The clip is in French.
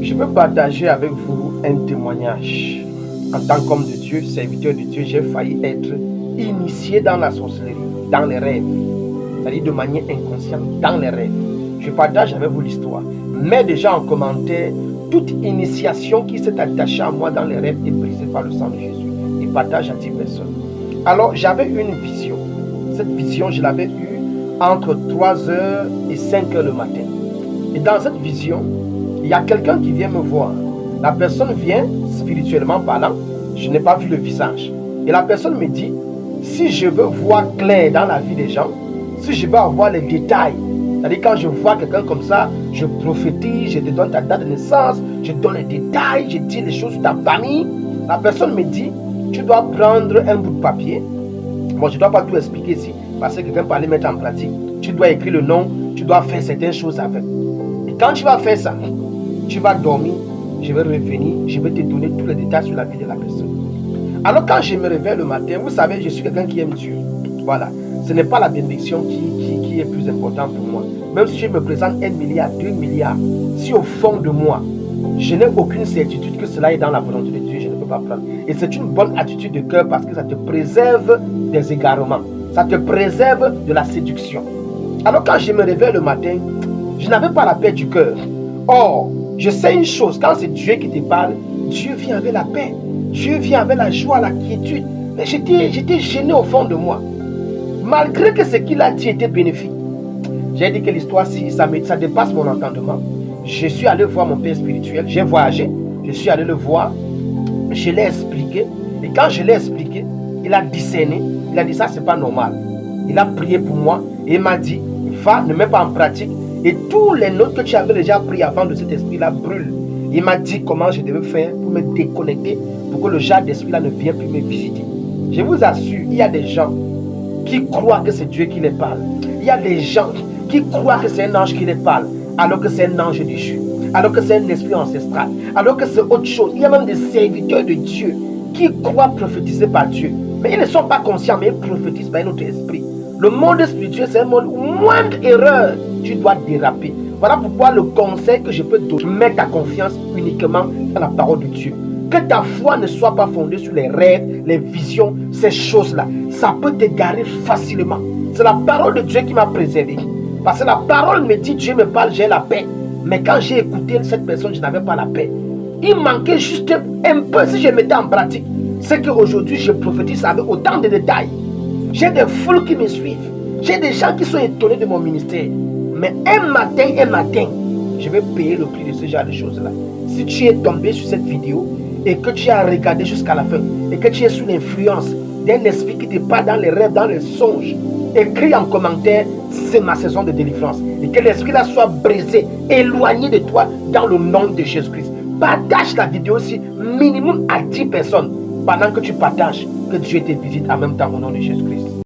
Je veux partager avec vous un témoignage. En tant qu'homme de Dieu, serviteur de Dieu, j'ai failli être initié dans la sorcellerie, dans les rêves. C'est-à-dire de manière inconsciente, dans les rêves. Je partage avec vous l'histoire. Mets déjà en commentaire toute initiation qui s'est attachée à moi dans les rêves et brisée par le sang de Jésus. Et partage à 10 personnes. Alors, j'avais une vision. Cette vision, je l'avais eue entre 3h et 5h le matin. Et dans cette vision, il y a quelqu'un qui vient me voir. La personne vient, spirituellement parlant, je n'ai pas vu le visage. Et la personne me dit, si je veux voir clair dans la vie des gens, si je veux avoir les détails, c'est-à-dire quand je vois quelqu'un comme ça, je prophétise, je te donne ta date de naissance, je donne les détails, je dis les choses sur ta famille. La personne me dit, tu dois prendre un bout de papier. Bon, je ne dois pas tout expliquer ici, parce que quelqu'un peut aller mettre en pratique. Tu dois écrire le nom, tu dois faire certaines choses avec. Et quand tu vas faire ça, tu vas dormir, je vais revenir, je vais te donner tous les détails sur la vie de la personne. Alors quand je me réveille le matin, vous savez, je suis quelqu'un qui aime Dieu. Voilà. Ce n'est pas la bénédiction qui est plus importante pour moi. Même si je me présente 1 milliard, 2 milliards, si au fond de moi, je n'ai aucune certitude que cela est dans la volonté de Dieu, je ne peux pas prendre. Et c'est une bonne attitude de cœur parce que ça te préserve des égarements. Ça te préserve de la séduction. Alors quand je me réveille le matin, je n'avais pas la paix du cœur. Or, je sais une chose, quand c'est Dieu qui te parle, Dieu vient avec la paix. Dieu vient avec la joie, la quiétude. Mais j'étais gêné au fond de moi. Malgré que ce qu'il a dit était bénéfique. J'ai dit que l'histoire, ça dépasse mon entendement. Je suis allé voir mon père spirituel. J'ai voyagé. Je suis allé le voir. Je l'ai expliqué. Et quand je l'ai expliqué, il a discerné. Il a dit ça, c'est pas normal. Il a prié pour moi. Et il m'a dit, va, ne mets pas en pratique. Et tous les notes que tu avais déjà pris avant de cet esprit-là brûlent. Il m'a dit comment je devais faire pour me déconnecter, pour que le genre d'esprit-là ne vienne plus me visiter. Je vous assure, il y a des gens qui croient que c'est Dieu qui les parle. Il y a des gens qui croient que c'est un ange qui les parle, alors que c'est un ange déchu, alors que c'est un esprit ancestral, alors que c'est autre chose. Il y a même des serviteurs de Dieu qui croient prophétiser par Dieu. Mais ils ne sont pas conscients, mais ils prophétisent par un autre esprit. Le monde spirituel, c'est un monde où moindre erreur, tu dois déraper. Voilà pourquoi le conseil que je peux te donner, mets ta confiance uniquement dans la parole de Dieu. Que ta foi ne soit pas fondée sur les rêves, les visions, ces choses-là. Ça peut t'égarer facilement. C'est la parole de Dieu qui m'a préservé. Parce que la parole me dit, Dieu me parle, j'ai la paix. Mais quand j'ai écouté cette personne, je n'avais pas la paix. Il manquait juste un peu, si je mettais en pratique, c'est qu'aujourd'hui, je prophétise avec autant de détails. J'ai des foules qui me suivent. J'ai des gens qui sont étonnés de mon ministère. Mais un matin, je vais payer le prix de ce genre de choses-là. Si tu es tombé sur cette vidéo et que tu as regardé jusqu'à la fin et que tu es sous l'influence d'un esprit qui te parle dans les rêves, dans les songes, écris en commentaire, c'est ma saison de délivrance. Et que l'esprit-là soit brisé, éloigné de toi dans le nom de Jésus-Christ. Partage la vidéo aussi, minimum à 10 personnes, pendant que tu partages, que Dieu te visite en même temps au nom de Jésus-Christ.